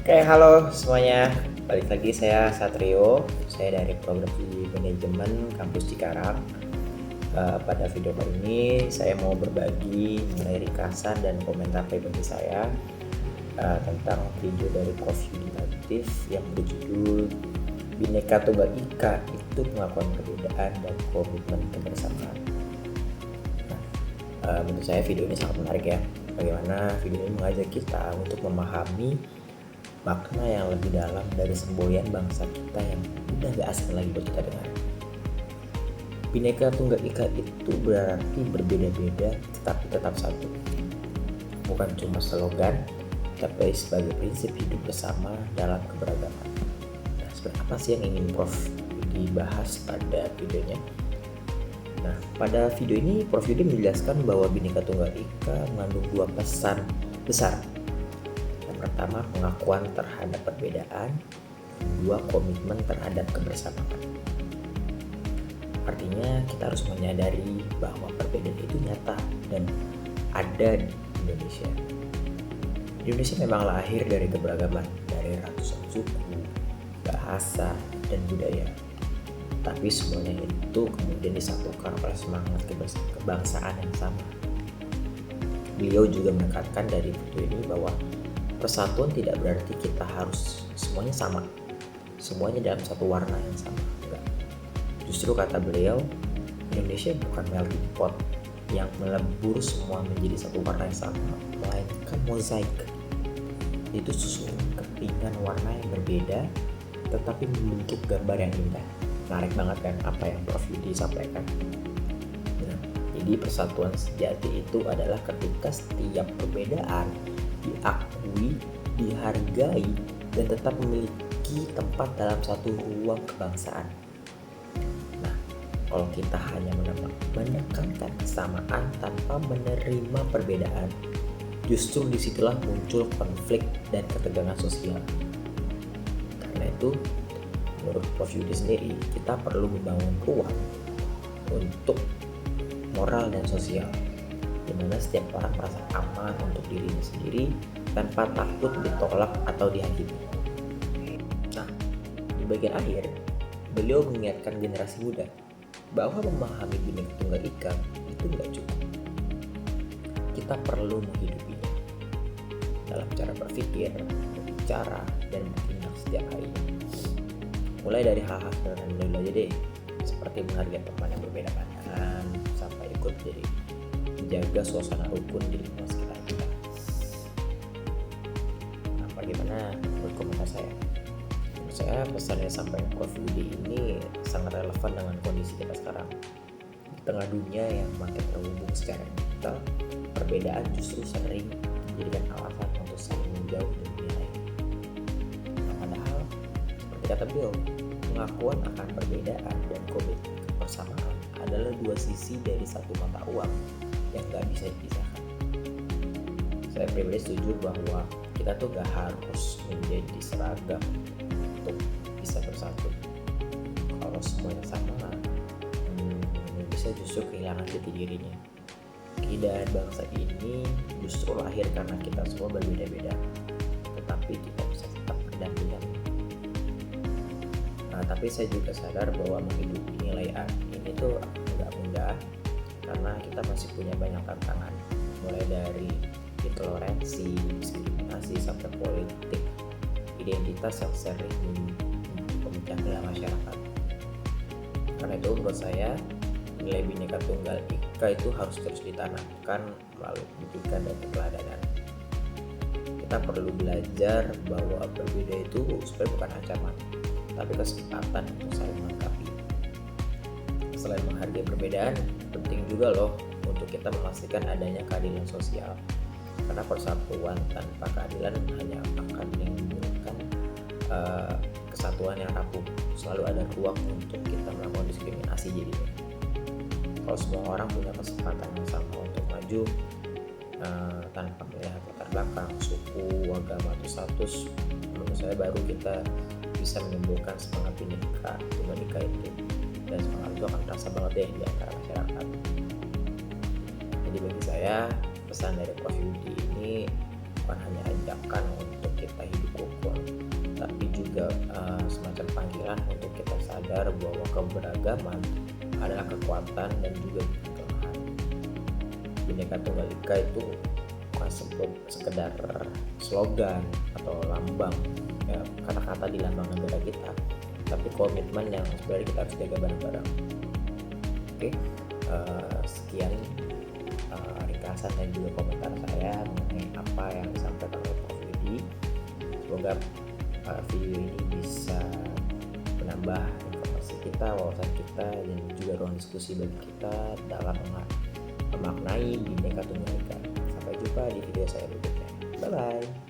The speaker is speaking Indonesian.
Oke, halo semuanya. Balik lagi saya Satrio. Saya dari program studi manajemen kampus Cikarang. Pada video kali ini saya mau berbagi mengenai ringkasan dan komentar pribadi saya tentang video dari Prof Yudi Latif yang berjudul Bhinneka Tunggal Ika itu pengakuan perbedaan dan komitmen kebersamaan. Menurut saya video ini sangat menarik ya. Bagaimana video ini mengajak kita untuk memahami makna yang lebih dalam dari semboyan bangsa kita yang udah gak asing lagi buat kita dengar. Bhinneka Tunggal Ika itu berarti berbeda-beda tetapi tetap satu. Bukan cuma slogan, tapi sebagai prinsip hidup bersama dalam keberagaman. Nah, sebenarnya apa sih yang ingin Prof dibahas pada videonya? Nah, pada video ini Prof Yudi menjelaskan bahwa Bhinneka Tunggal Ika mengandung dua pesan besar. Pertama, pengakuan terhadap perbedaan. Kedua, komitmen terhadap kebersamaan. Artinya kita harus menyadari bahwa perbedaan itu nyata dan ada di Indonesia. Indonesia memang lahir dari keberagaman, dari ratusan suku, bahasa, dan budaya. Tapi semuanya itu kemudian disatukan oleh semangat kebangsaan yang sama. Beliau juga menekankan dari video ini bahwa persatuan tidak berarti kita harus semuanya sama, semuanya dalam satu warna yang sama. Enggak. Justru kata beliau, Indonesia bukan melting pot yang melebur semua menjadi satu warna yang sama, melainkan mozaik. Itu susunan kepingan warna yang berbeda, tetapi membentuk gambar yang indah. Menarik banget kan apa yang Prof Yudi sampaikan. Nah, jadi persatuan sejati itu adalah ketika setiap perbedaan diakui, dihargai, dan tetap memiliki tempat dalam satu ruang kebangsaan. Nah, kalau kita hanya menekankan kesamaan tanpa menerima perbedaan, justru disitulah muncul konflik dan ketegangan sosial. Karena itu, menurut Prof Yudi sendiri, kita perlu membangun ruang untuk moral dan sosial, di mana setiap orang merasa aman untuk dirinya sendiri tanpa takut ditolak atau dihakimi. Nah, di bagian akhir, beliau mengingatkan generasi muda bahwa memahami Bhinneka Tunggal Ika itu nggak cukup. Kita perlu menghidupinya dalam cara berpikir, berbicara, dan bertindak setiap harinya. Mulai dari hal-hal sederhana dulu aja deh, seperti menghargai teman yang berbeda pandangan, sampai ikut jadi menjaga suasana rukun di lingkungan sekitar kita. Nah, bagaimana menurut komentar saya? Menurut saya pesan yang disampaikan Prof Yudi ini sangat relevan dengan kondisi kita sekarang. Di tengah dunia yang makin terhubung secara digital, perbedaan justru sering menjadikan alasan untuk saling menjauh dan menilai. Nah, padahal seperti kata beliau, pengakuan akan perbedaan dan komitmen kebersamaan adalah dua sisi dari satu mata uang yang gak bisa dipisahkan. Saya pribadi setuju bahwa kita tuh gak harus menjadi seragam untuk bisa bersatu. Kalau semuanya sama, bisa justru kehilangan jati dirinya. Keindahan bangsa ini justru lahir karena kita semua berbeda-beda, tetapi kita bisa tetap berdampingan. Nah, tapi saya juga sadar bahwa menghidupi nilai ini tuh gak mudah, karena kita masih punya banyak tantangan, mulai dari intoleransi, diskriminasi, sampai politik identitas yang sering memecah belah masyarakat. Karena itu menurut saya nilai Bhinneka Tunggal Ika itu harus terus ditanamkan melalui pendidikan dan keteladanan. Kita perlu belajar bahwa berbeda itu sebenarnya bukan ancaman, tapi kesempatan untuk saling melengkapi. Selain menghargai perbedaan, penting juga loh untuk kita memastikan adanya keadilan sosial. Karena persatuan tanpa keadilan hanya akan menimbulkan kesatuan yang rapuh. Selalu ada ruang untuk kita melakukan diskriminasi jadinya. Kalau semua orang punya kesempatan yang sama untuk maju tanpa melihat latar belakang, suku, agama, atau status, menurut saya baru kita bisa menimbulkan semangat Bhinneka Tunggal Ika itu. Dan semangat itu akan terasa banget deh di antara masyarakat. Jadi bagi saya pesan dari Prof Yudi ini bukan hanya ajakan untuk kita hidup rukun, juga semacam panggilan untuk kita sadar bahwa keberagaman adalah kekuatan dan juga kelemahan. Bhinneka Tunggal Ika itu bukan sekedar slogan atau lambang, ya, kata-kata di lambang negara kita, tapi komitmen yang sebenarnya kita harus jaga bareng-bareng. Oke, sekian ringkasan dan juga komentar saya mengenai apa yang disampaikan oleh Prof. Yudi. Semoga video ini bisa menambah informasi kita, wawasan kita, dan juga ruang diskusi bagi kita dalam memaknai Bhinneka Tunggal Ika. Sampai jumpa di video saya berikutnya. Bye bye.